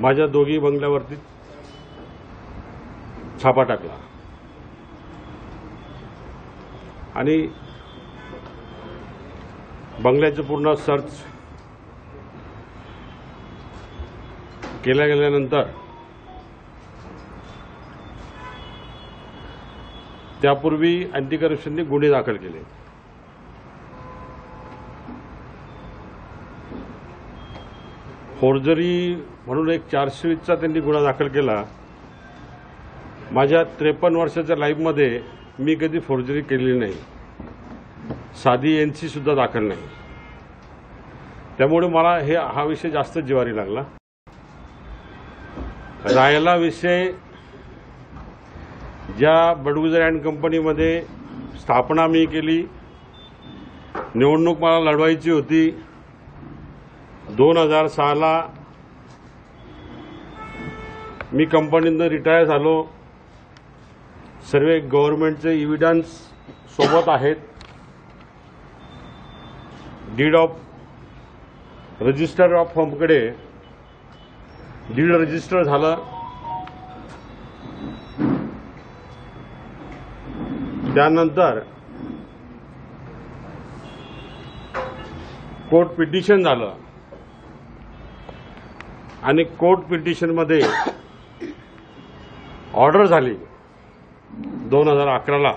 माझ्या दोघी बंगल्यावरती छापा टाकला आणि बंगल्याचं पूर्ण सर्च गेल्यानंतर त्यापूर्वी अँटी करप्शनने गुन्हे दाखल केले। फोर्जरी म्हणून एक 420चा त्यांनी गुन्हा दाखल केला। माझ्या 53 वर्षाच्या लाईफमध्ये मी कधी फोर्जरी केलेली नाही, साधी एनसी सुद्धा दाखल नाही। त्यामुळे मला हा विषय जास्त जिव्हारी लागला। राहिला विषय ज्या बडगुजर अँड कंपनीमध्ये स्थापना मी केली, निवडणूक मला लढवायची होती। 2006ला मी कंपनीतून रिटायर झालो। सर्व गव्हर्नमेंटचे एव्हिडन्स सोबत आहेत। डीड ऑफ रजिस्टर ऑफ फर्मकडे डीड रजिस्टर झालं। त्यानंतर कोर्ट पिटिशन झालं आणि कोर्ट पिटिशनमध्ये ऑर्डर झाली 2011ला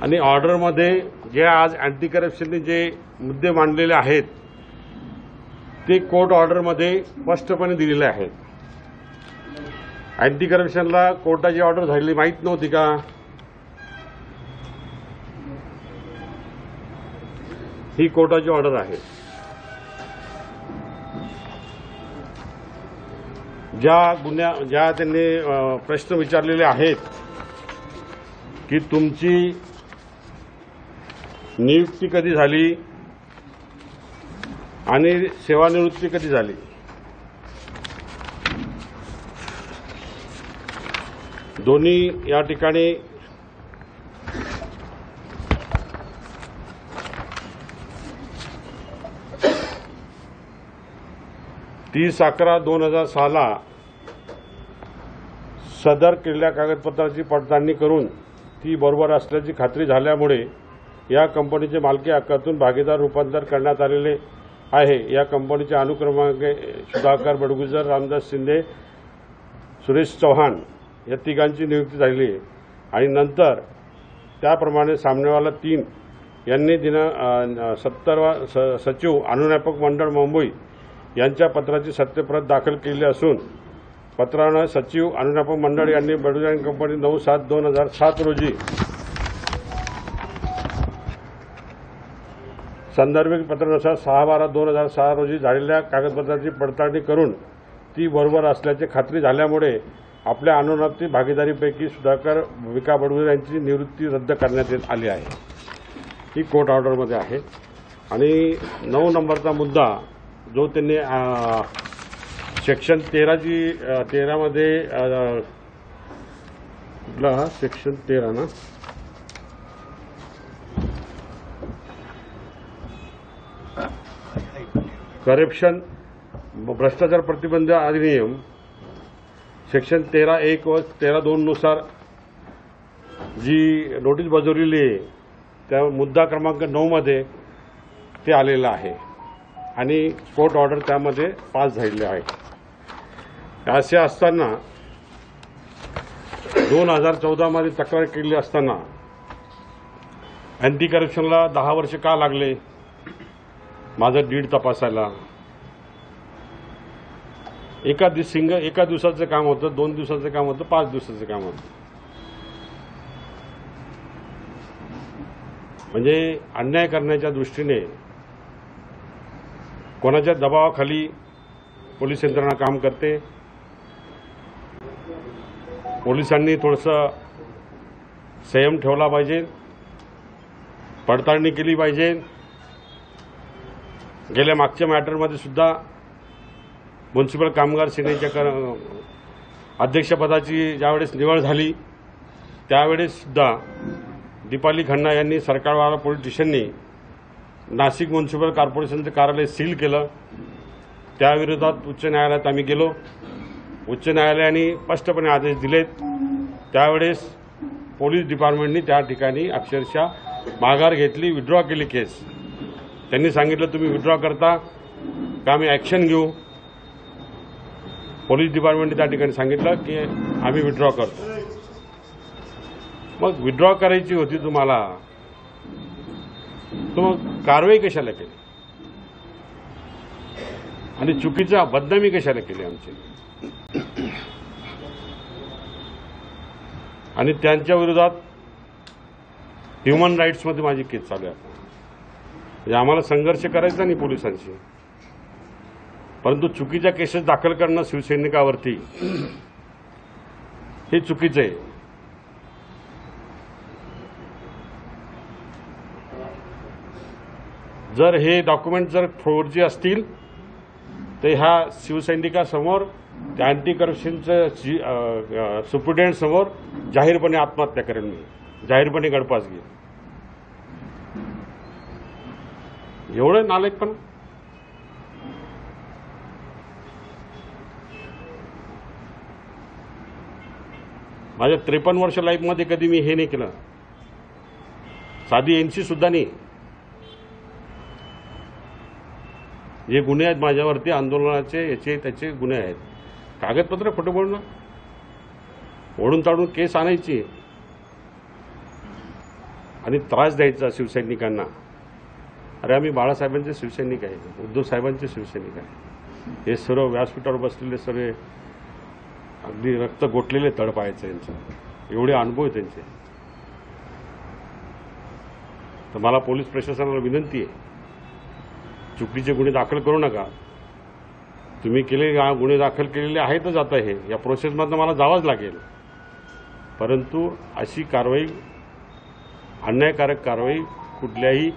आणि ऑर्डरमध्ये जे आज अँटी करप्शनने जे मुद्दे मांडलेले आहेत ते कोर्ट ऑर्डरमध्ये स्पष्टपणे दिलेले आहेत। अँटी करप्शनला कोर्टाची ऑर्डर झालेली माहीत नव्हती का? ही कोर्टाची ऑर्डर आहे। ज्या त्यांनी प्रश्न विचारलेले आहेत की तुमची नियुक्ती कधी झाली आणि सेवानिवृत्ती कधी झाली, दोन्ही या ठिकाणी तीस 11/2006ला सदर केलेल्या कागदपत्राची पडताळणी करून ती बरोबर असल्याची खात्री झाल्यामुळे या कंपनीचे मालकी हक्कातून भागीदार रूपांतर करण्यात आलेले आहे। या कंपनीचे अनुक्रमांक सुधाकर बडगुजर, रामदास शिंदे, सुरेश चव्हाण या तिघांची नियुक्ती झाली आहे आणि नंतर त्याप्रमाणे सामनेवाला 3 यांनी 70 सचिव अनुज्ञापक मंडळ मुंबई यांच्या पत्राची सत्यप्रत दाखल केली असून पत्रानं सचिव अनुज्ञापक मंडळ यांनी बडगुजर कंपनी 9/7/2007 रोजी संदर्भित पत्रानुसार 6/12/2006 रोजी झालेल्या कागदपत्राची पडताळणी करून ती बरोबर असल्याची खात्री झाल्यामुळे आपल्या अनुज्ञापक भागीदारीपैकी सुधाकर विका बडगुजर यांची निवृत्ती रद्द करण्यात आली आहे। ही कोर्ट ऑर्डरमध्ये आहे। आणि 9 नंबरचा मुद्दा जो त्यांनी सेक्शन 13 मध्ये कुठला हा सेक्शन 13 ना, करप्शन भ्रष्टाचार प्रतिबंध अधिनियम सेक्शन 13(1) व 13(2) नुसार जी नोटीस बजावलेली आहे त्या मुद्दा क्रमांक 9 मध्ये ते आलेलं आहे आणि कोर्ट ऑर्डर त्यामध्ये पास झालेले आहे। असे असताना 2014 मध्ये तक्रार केली असताना अँटी करप्शनला 10 वर्ष का लागले माझं डीड तपासायला? एका दिवसाचं काम होतं, 2 दिवसाचं काम होतं, 5 दिवसाचं काम होतं। म्हणजे अन्याय करण्याच्या दृष्टीने कोणाच्या दबावाखाली पोलीस यंत्रणा काम करते। पोलिसांनी थोडंसं संयम ठेवला पाहिजे, पडताळणी केली पाहिजे। गेल्या मागच्या मॅटरमध्ये सुद्धा म्युनिसिपल कामगार सेनेच्या अध्यक्षपदाची ज्यावेळेस निवड झाली त्यावेळेस सुद्धा दीपाली खन्ना यांनी सरकारवाला पोलीस स्टेशननी नाशिक म्युनिसिपल कॉर्पोरेशनचं कार्यालय सील केलं। त्याविरोधात उच्च न्यायालयात आम्ही गेलो. उच्च न्यायालयाने स्पष्टपणे आदेश दिलेत. त्यावेळेस पोलीस डिपार्टमेंटनी त्या ठिकाणी अक्षरशः माघार घेतली, विड्रॉ केली केस. त्यांनी सांगितलं तुम्ही विड्रॉ करता का आम्ही ॲक्शन घेऊ. पोलीस डिपार्टमेंटने त्या ठिकाणी सांगितलं की आम्ही विड्रॉ करतो. मग विड्रॉ करायची होती तुम्हाला, तर मग कारवाई कशाला केली आणि चुकीचा बदनामी कशाला केली आमची. आणि त्यांच्या विरोधात ह्युमन राईट्समध्ये माझी केस चालू आहे. म्हणजे आम्हाला संघर्ष करायचा नाही पोलिसांशी, परंतु चुकीच्या केसेस दाखल करणं शिवसैनिकावरती हे चुकीचं आहे. जर हे डॉक्युमेंट जर फोर्जी असतील तर ह्या शिवसैनिकासमोर त्या अँटी करप्शनचं सुप्रिटेंडेंट समोर जाहीरपणे आत्महत्या करेन मी, जाहीरपणे गळफास घेईन. एवढं नालायकपणा. माझ्या 53 वर्ष लाईफमध्ये कधी मी हे नाही केलं, साधी एनसी सुद्धा नाही. जे गुन्हे आहेत माझ्यावरती आंदोलनाचे याचे त्याचे गुन्हे आहेत. कागदपत्र खोटं बोलणं, ओढून ताडून केस आणायची आणि त्रास द्यायचा शिवसैनिकांना. अरे आम्ही बाळासाहेबांचे शिवसैनिक आहे, उद्धव साहेबांचे शिवसैनिक आहे. हे सर्व व्यासपीठावर बसलेले सर्व अगदी रक्त गोठलेले तळपायचं यांचं, एवढे अनुभव आहे त्यांचे. तर मला पोलीस प्रशासनाला विनंती आहे, चुकीचे गुन्हे दाखल करू नका. तुम्ही गुन्हे दाखल केलेले आहेतच. आता हे या प्रोसेसमधनं मला जावंच लागेल, परंतु अशी कारवाई, अन्यायकारक कारवाई कुठल्याही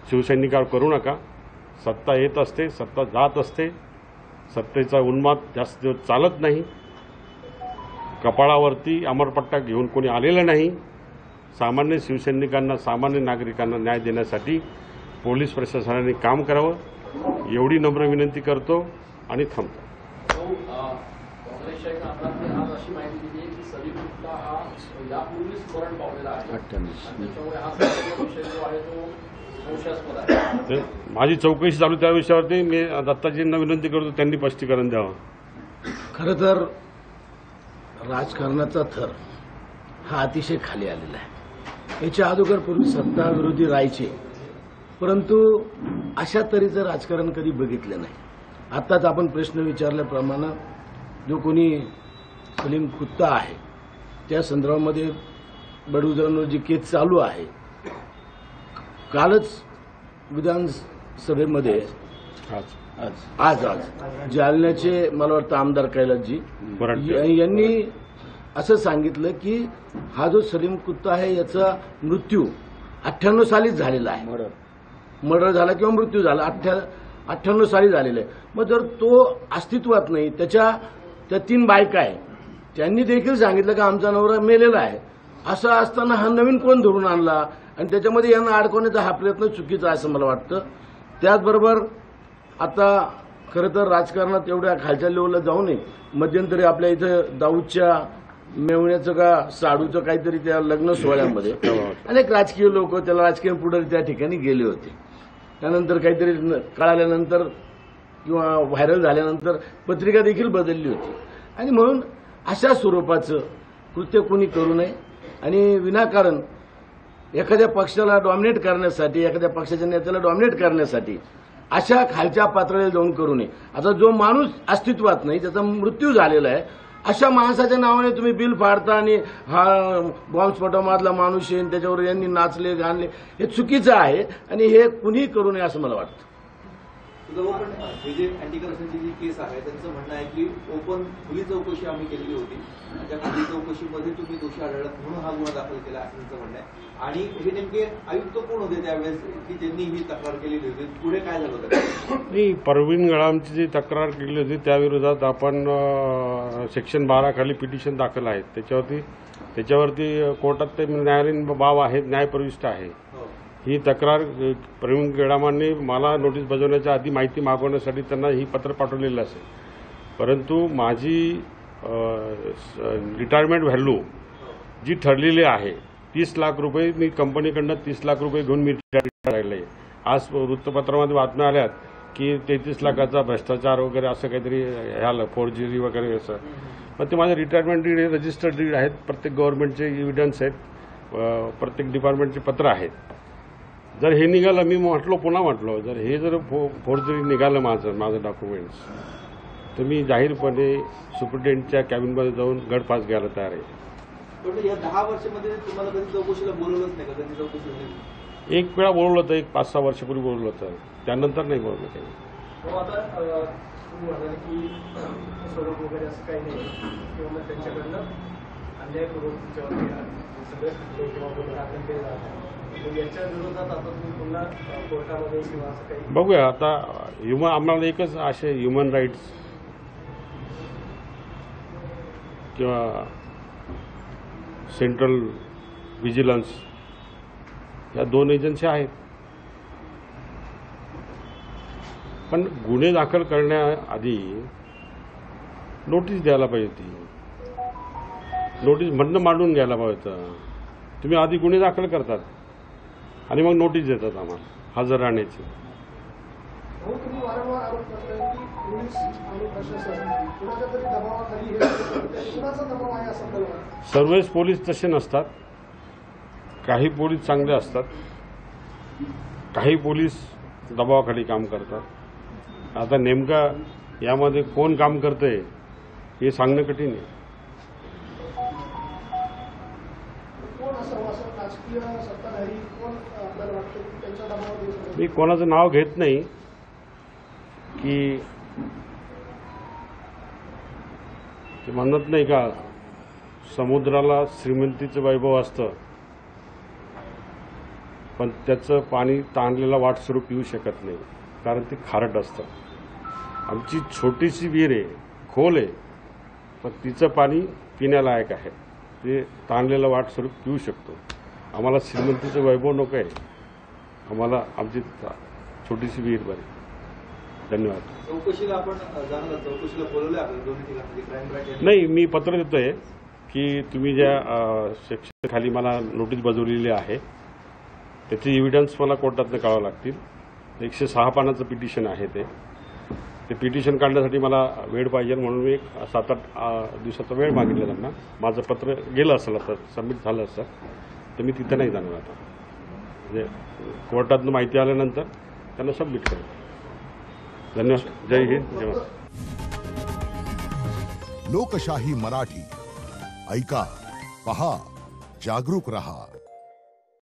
शिवसैनिकावर करू नका. सत्ता येत असते, सत्ता जात असते. सत्तेचा उन्माद जास्त दिवस चालत नाही. कपाळावरती अमरपट्टा घेऊन कोणी आलेलं नाही. सामान्य शिवसैनिकांना, सामान्य नागरिकांना न्याय देण्यासाठी पोलीस प्रशासनाने काम करावं एवढी नम्र विनंती करतो आणि थांबतो. माझी चौकशी चालू त्या विषयावरती मी दत्ताजींना विनंती करतो, त्यांनी स्पष्टीकरण द्यावं. खरं तर राजकारणाचा थर हा अतिशय खाली आलेला आहे. याच्या अगोदर पूर्वी सत्ता विरोधी राहायचे, परंतु अशा तऱ्हेचं राजकारण कधी बघितलं नाही. आत्ताच आपण प्रश्न विचारल्याप्रमाणे जो कोणी सलीम कुत्ता आहे त्या संदर्भामध्ये बडगुजरांवर जी केस चालू आहे, कालच विधानसभेमध्ये आज जालन्याचे मला वाटतं आमदार कैलासजी यांनी असं सांगितलं की हा जो सलीम कुत्ता आहे याचा मृत्यू 98 सालीच झालेला आहे. मर्डर झाला किंवा मृत्यू झाला 98 साली झालेला आहे. मग जर तो अस्तित्वात नाही, त्या 3 बायका आहे, त्यांनी देखील सांगितलं की आमचा नवरा मेलेला आहे. असं असताना हा नवीन कोण धरून आणला आणि त्याच्यामध्ये यांना अडकवण्याचा हा प्रयत्न चुकीचा आहे असं मला वाटतं. त्याचबरोबर आता खरं तर राजकारणात एवढ्या खालच्या लेवलला जाऊ नये. मध्यंतरी आपल्या इथं दाऊदच्या मेवण्याचं का साडूचं काहीतरी त्या लग्न सोहळ्यामध्ये अनेक राजकीय लोक, त्याला राजकीय पुढारी त्या ठिकाणी गेले होते. त्यानंतर काहीतरी कळाल्यानंतर किंवा व्हायरल झाल्यानंतर पत्रिका देखील बदलली होती. आणि म्हणून अशा स्वरूपाचं कृत्य कोणी करू नये आणि विनाकारण एखाद्या पक्षाला डॉमिनेट करण्यासाठी, एखाद्या पक्षाच्या नेत्याला डॉमिनेट करण्यासाठी अशा खालच्या पातळीला जाऊन करू नये. आता जो माणूस अस्तित्वात नाही, त्याचा मृत्यू झालेला आहे, अशा माणसाच्या नावाने तुम्ही बिल फाडता आणि हा बॉम्बस्फोटामधला माणूस आहे त्याच्यावर यांनी नाचले गाणले, हे चुकीचं आहे आणि हे कुणीही करू नये असं मला वाटतं. हे जे अँटी करप्शनची जी केस आहे त्यांचं म्हणणं आहे की ओपन खुली चौकशी आम्ही केलेली होती, त्या खुली चौकशीमध्ये तुम्ही दोषी आढळलात म्हणून हा गुन्हा दाखल केला असं त्यांचं म्हणणं आहे. आणि हे नेमके आयुक्त कोण होते त्यावेळेस की त्यांनी ही तक्रार केलेली होती, पुढे काय झालं होतं? नाही, परवीन गळामची जी तक्रार केली होती त्याविरोधात आपण सेक्शन 12 खाली पिटिशन दाखल आहेत. त्याच्यावरती कोर्टात ते न्यायालयीन बाब आहे, न्यायप्रविष्ट आहे. ही तक्रार प्रवीण गेडामांनी मला नोटीस बजावण्याच्या आधी माहिती मागवण्यासाठी त्यांना ही पत्र पाठवलेलं असेल, परंतु माझी रिटायरमेंट व्हॅल्यू जी ठरलेली आहे 30 लाख रुपये, मी कंपनीकडनं 30 लाख रुपये घेऊन मी रिटायर राहिले. आज वृत्तपत्रामध्ये बातम्या आल्यात की 33 लाखाचा भ्रष्टाचार वगैरे असं काहीतरी ह्याला फोर्जरी वगैरे असं. पण ते माझे रिटायरमेंट डीड रजिस्टर्ड डीड आहेत, प्रत्येक गव्हर्नमेंटचे एव्हिडन्स आहेत, प्रत्येक डिपार्टमेंटचे पत्र आहेत. जर हे निघालं, मी पुन्हा म्हटलो, जर हे जर फोर्जरी निघालं माझं डॉक्युमेंट्स, तर मी जाहीरपणे सुप्रिटेंडंटच्या कॅबिनमध्ये जाऊन गडपास घ्यायला तयार आहे. पण या 10 वर्षामध्ये तुम्हाला कधी चौकशीला बोलवलंच नाही का? कधी चौकशी झाली? एक वेळा बोलवलं होतं, 5-6 वर्षापूर्वी बोलवलं होतं, त्यानंतर नाही बोलवलं काही. आता तुम्ही म्हणाले की स्वरूप वगैरे असं काही नाही किंवा मग त्यांच्याकडनं अन्यायपूर्वक सगळे किंवा दाखल केले जातात. याच्या विरोधात आता तुम्ही पुन्हा कोर्टामध्ये किंवा असं काही बघूया. आता आम्हाला एकच असे ह्युमन राईट्स किंवा सेंट्रल व्हिजिलन्स या 2 एजन्सी आहेत, पण गुन्हे दाखल करण्याआधी नोटीस द्यायला पाहिजे होती. नोटीस म्हणणं मांडून घ्यायला पाहिजे होतं. तुम्ही आधी गुन्हे दाखल करतात आणि मग नोटीस देतात आम्हाला हजर राहण्याची. तुम्ही वारंवार आरोप करताय की पोलीस आणि प्रशासन कुणाच्या तरी दबावाखाली कुणाचा दबाव आहे असं कळवा. सर्वच पोलीस तसे नसतात. काही पोलीस चांगले असतात, काही पोलीस दबावाखाली काम करतात. आता नेमका यामध्ये कोण काम करतंय हे सांगणं कठीण आहे. कोण असं राजकीय सत्ताधारी कोण आपल्याला वाटतं की त्यांच्या दबावात मी कोणाचं नाव घेत नाही की ते म्हणत नाही का समुद्राला श्रीमंतीचं वैभव असतं, पण त्याचं पाणी ताणलेला वाटसरू पिऊ शकत नाही, कारण ते खारट असतं. आमची छोटीशी विहीर आहे, खोल आहे, पण तिचं पाणी पिण्यालायक आहे. ते ताणलेलं वाटसरू पिऊ शकतो. आम्हाला श्रीमंतीचं वैभव नको आहे, आम्हाला आमची छोटीशी विहीर बरी. धन्यवाद. चौकशीला आपण जाणार, चौकशीला बोलवलं आपल्या दोन्ही ठिकाणी क्राईम ब्रँच. नाही, मी पत्र देतोय की तुम्ही ज्या सेक्शन खाली मला नोटीस बजावलेली आहे त्याचे एव्हिडन्स मला कोर्टातनं काढावं लागतील. 106 पानाचं पिटिशन आहे. ते पिटिशन काढण्यासाठी मला वेळ पाहिजे, म्हणून मी 7-8 दिवसाचा वेळ मागितला त्यांना. माझं पत्र गेलं असेल, आता सबमिट झालं असतं, तर मी तिथं नाही जाणार. आता म्हणजे कोर्टातनं माहिती आल्यानंतर त्यांना सबमिट करेन. धन्यवाद. जय हिंद, जय महाराष्ट्र. लोकशाही मराठी ऐका, पहा, जागरूक रहा.